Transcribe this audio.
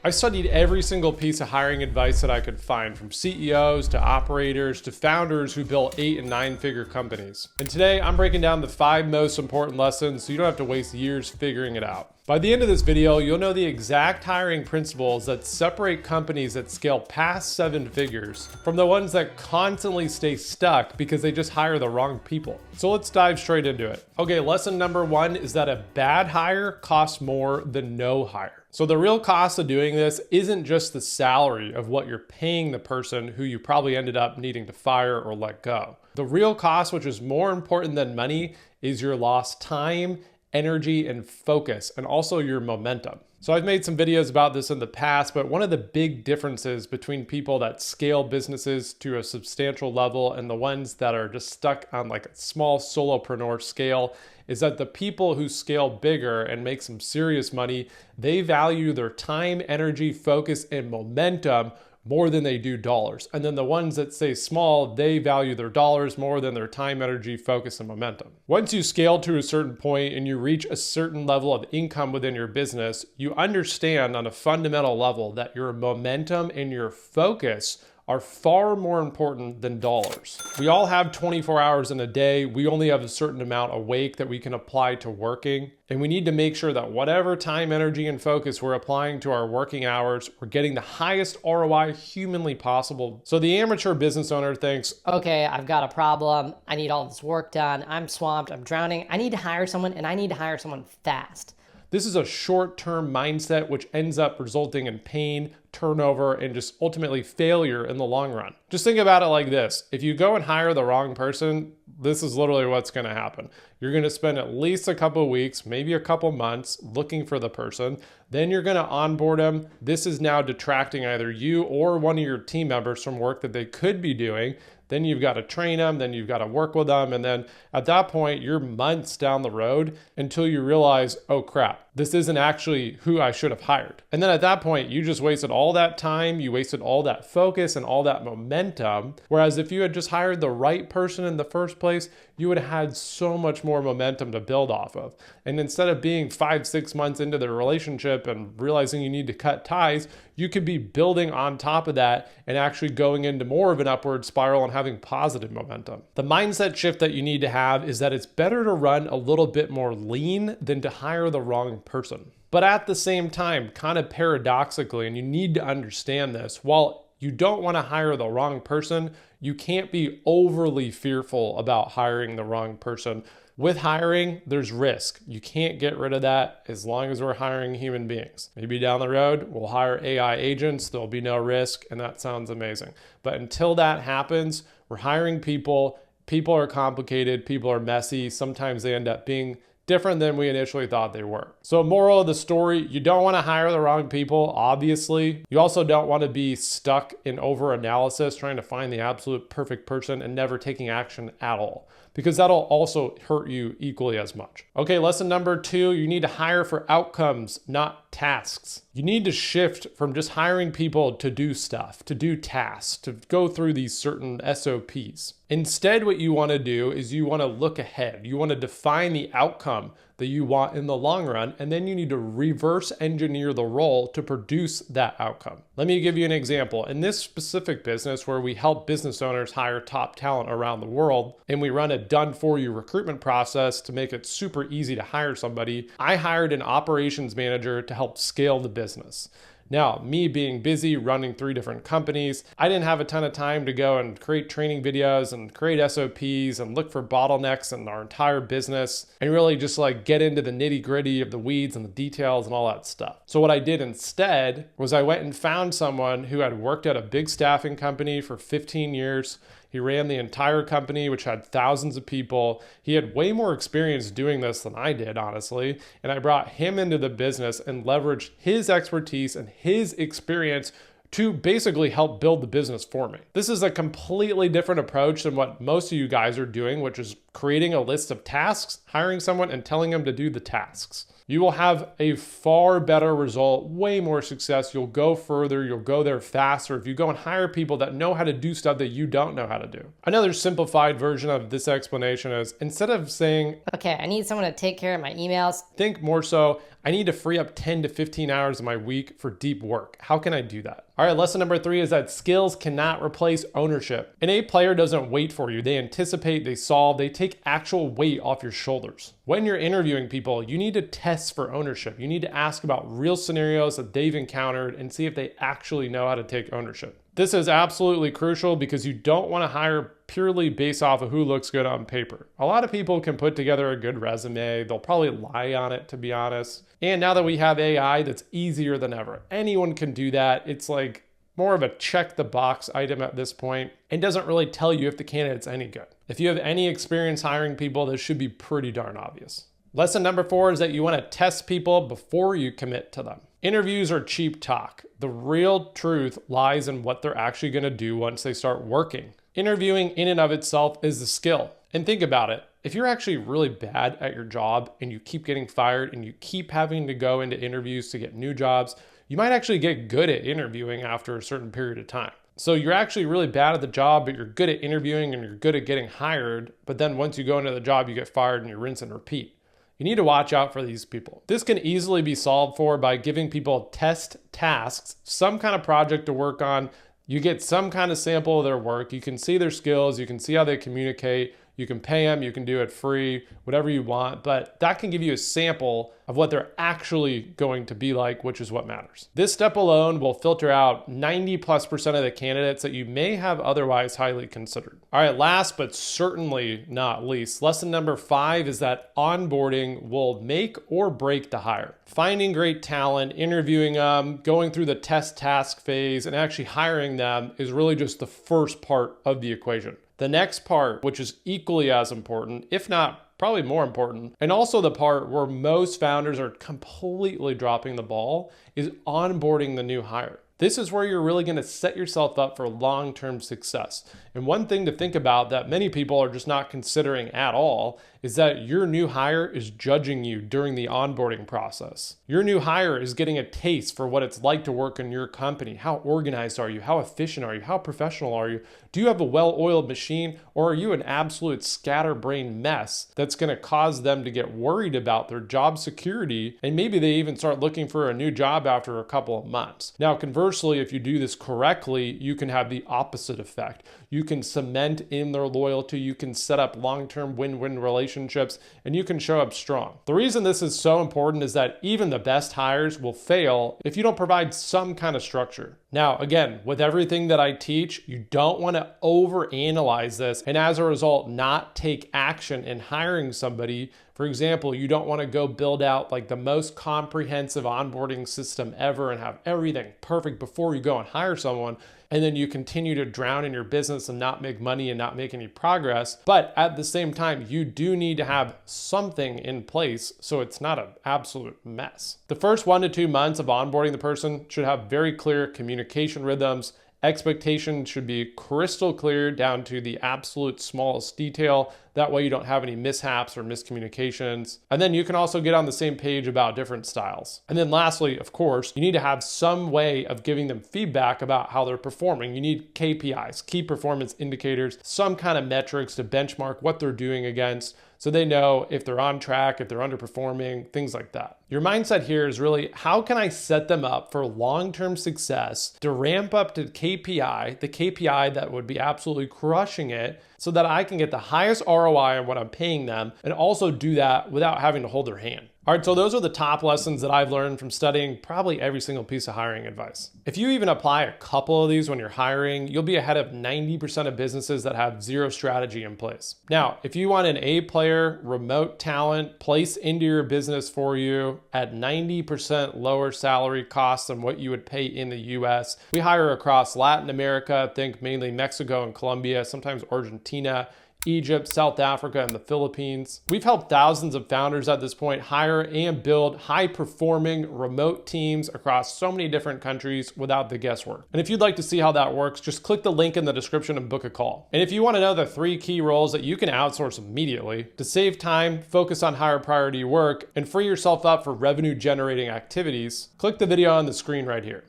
I studied every single piece of hiring advice that I could find, from CEOs to operators to founders who built 8 and 9-figure companies. And today I'm breaking down the 5 most important lessons so you don't have to waste years figuring it out. By the end of this video, you'll know the exact hiring principles that separate companies that scale past 7 figures from the ones that constantly stay stuck because they just hire the wrong people. So let's dive straight into it. Okay, lesson number 1 is that a bad hire costs more than no hire. So the real cost of doing this isn't just the salary of what you're paying the person who you probably ended up needing to fire or let go. The real cost, which is more important than money, is your lost time, energy, and focus, and also your momentum. So I've made some videos about this in the past, but one of the big differences between people that scale businesses to a substantial level and the ones that are just stuck on like a small solopreneur scale is that the people who scale bigger and make some serious money, they value their time, energy, focus, and momentum more than they do dollars. And then the ones that stay small, they value their dollars more than their time, energy, focus, and momentum. Once you scale to a certain point and you reach a certain level of income within your business, you understand on a fundamental level that your momentum and your focus are far more important than dollars. We all have 24 hours in a day. We only have a certain amount awake that we can apply to working. And we need to make sure that whatever time, energy, and focus we're applying to our working hours, we're getting the highest ROI humanly possible. So the amateur business owner thinks, okay, I've got a problem. I need all this work done. I'm swamped. I'm drowning. I need to hire someone, and I need to hire someone fast. This is a short-term mindset which ends up resulting in pain, turnover, and just ultimately failure in the long run. Just think about it like this. If you go and hire the wrong person, this is literally what's going to happen. You're going to spend at least a couple of weeks, maybe a couple months looking for the person. Then you're going to onboard them. This is now detracting either you or one of your team members from work that they could be doing. Then you've got to train them, then you've got to work with them. And then at that point, you're months down the road until you realize, oh crap, this isn't actually who I should have hired. And then at that point, you just wasted all that time, you wasted all that focus and all that momentum. Whereas if you had just hired the right person in the first place, you would have had so much more momentum to build off of. And instead of being 5-6 months into the relationship and realizing you need to cut ties, you could be building on top of that and actually going into more of an upward spiral and having positive momentum. The mindset shift that you need to have is that it's better to run a little bit more lean than to hire the wrong person. But at the same time, kind of paradoxically, and you need to understand this, while you don't want to hire the wrong person, you can't be overly fearful about hiring the wrong person. With hiring, there's risk. You can't get rid of that as long as we're hiring human beings. Maybe down the road, we'll hire AI agents, there'll be no risk, and that sounds amazing. But until that happens, we're hiring people. People are complicated, people are messy. Sometimes they end up being different than we initially thought they were. So moral of the story, you don't want to hire the wrong people, obviously. You also don't want to be stuck in over-analysis, trying to find the absolute perfect person and never taking action at all, because that'll also hurt you equally as much. Okay, lesson number 2, you need to hire for outcomes, not tasks. You need to shift from just hiring people to do stuff, to do tasks, to go through these certain SOPs. Instead, what you want to do is you want to look ahead. You want to define the outcome that you want in the long run, and then you need to reverse engineer the role to produce that outcome. Let me give you an example. In this specific business where we help business owners hire top talent around the world, and we run a done-for-you recruitment process to make it super easy to hire somebody, I hired an operations manager to help scale the business. Now, me being busy running 3 different companies, I didn't have a ton of time to go and create training videos and create SOPs and look for bottlenecks in our entire business and really just like get into the nitty gritty of the weeds and the details and all that stuff. So what I did instead was I went and found someone who had worked at a big staffing company for 15 years. He ran the entire company, which had thousands of people. He had way more experience doing this than I did, honestly. And I brought him into the business and leveraged his expertise and his experience to basically help build the business for me. This is a completely different approach than what most of you guys are doing, which is creating a list of tasks, hiring someone, and telling them to do the tasks. You will have a far better result, way more success. You'll go further, you'll go there faster if you go and hire people that know how to do stuff that you don't know how to do. Another simplified version of this explanation is, instead of saying, okay, I need someone to take care of my emails, think more so, I need to free up 10 to 15 hours of my week for deep work. How can I do that? All right, lesson number 3 is that skills cannot replace ownership. An A player doesn't wait for you. They anticipate, they solve, they take actual weight off your shoulders. When you're interviewing people, you need to test for ownership. You need to ask about real scenarios that they've encountered and see if they actually know how to take ownership. This is absolutely crucial because you don't want to hire purely based off of who looks good on paper. A lot of people can put together a good resume. They'll probably lie on it, to be honest. And now that we have AI, that's easier than ever. Anyone can do that. It's like more of a check the box item at this point and doesn't really tell you if the candidate's any good. If you have any experience hiring people, this should be pretty darn obvious. Lesson number 4 is that you want to test people before you commit to them. Interviews are cheap talk. The real truth lies in what they're actually going to do once they start working. Interviewing in and of itself is a skill. And think about it. If you're actually really bad at your job and you keep getting fired and you keep having to go into interviews to get new jobs, you might actually get good at interviewing after a certain period of time. So you're actually really bad at the job, but you're good at interviewing and you're good at getting hired. But then once you go into the job, you get fired and you rinse and repeat. You need to watch out for these people. This can easily be solved for by giving people test tasks, some kind of project to work on. You get some kind of sample of their work. You can see their skills. You can see how they communicate. You can pay them. You can do it free, whatever you want. But that can give you a sample of what they're actually going to be like, which is what matters. This step alone will filter out 90+% of the candidates that you may have otherwise highly considered. All right, last but certainly not least, lesson number 5 is that onboarding will make or break the hire. Finding great talent, interviewing them, going through the test task phase, and actually hiring them is really just the first part of the equation. The next part, which is equally as important, if not probably more important, and also the part where most founders are completely dropping the ball, is onboarding the new hire. This is where you're really going to set yourself up for long-term success. And one thing to think about that many people are just not considering at all is that your new hire is judging you during the onboarding process. Your new hire is getting a taste for what it's like to work in your company. How organized are you? How efficient are you? How professional are you? Do you have a well-oiled machine, or are you an absolute scatterbrained mess that's going to cause them to get worried about their job security, and maybe they even start looking for a new job after a couple of months? Now, conversely, if you do this correctly, you can have the opposite effect. You can cement in their loyalty, you can set up long-term win-win relationships, and you can show up strong. The reason this is so important is that even the best hires will fail if you don't provide some kind of structure. Now, again, with everything that I teach, you don't want to overanalyze this and as a result, not take action in hiring somebody. For example, you don't want to go build out like the most comprehensive onboarding system ever and have everything perfect before you go and hire someone. And then you continue to drown in your business and not make money and not make any progress. But at the same time, you do need to have something in place so it's not an absolute mess. The first 1 to 2 months of onboarding the person should have very clear communication rhythms. Expectations should be crystal clear down to the absolute smallest detail. That way you don't have any mishaps or miscommunications. And then you can also get on the same page about different styles. And then lastly, of course, you need to have some way of giving them feedback about how they're performing. You need KPIs, key performance indicators, some kind of metrics to benchmark what they're doing against, so they know if they're on track, if they're underperforming, things like that. Your mindset here is really, how can I set them up for long-term success to ramp up to KPI, the KPI that would be absolutely crushing it, so that I can get the highest ROI on what I'm paying them and also do that without having to hold their hand. All right, so those are the top lessons that I've learned from studying probably every single piece of hiring advice. If you even apply a couple of these when you're hiring, you'll be ahead of 90% of businesses that have zero strategy in place. Now, if you want an A player, remote talent placed into your business for you at 90% lower salary costs than what you would pay in the US, we hire across Latin America, think mainly Mexico and Colombia, sometimes Argentina, Egypt, South Africa, and the Philippines. We've helped thousands of founders at this point hire and build high-performing remote teams across so many different countries without the guesswork. And if you'd like to see how that works, just click the link in the description and book a call. And if you want to know the 3 key roles that you can outsource immediately to save time, focus on higher priority work, and free yourself up for revenue-generating activities, click the video on the screen right here.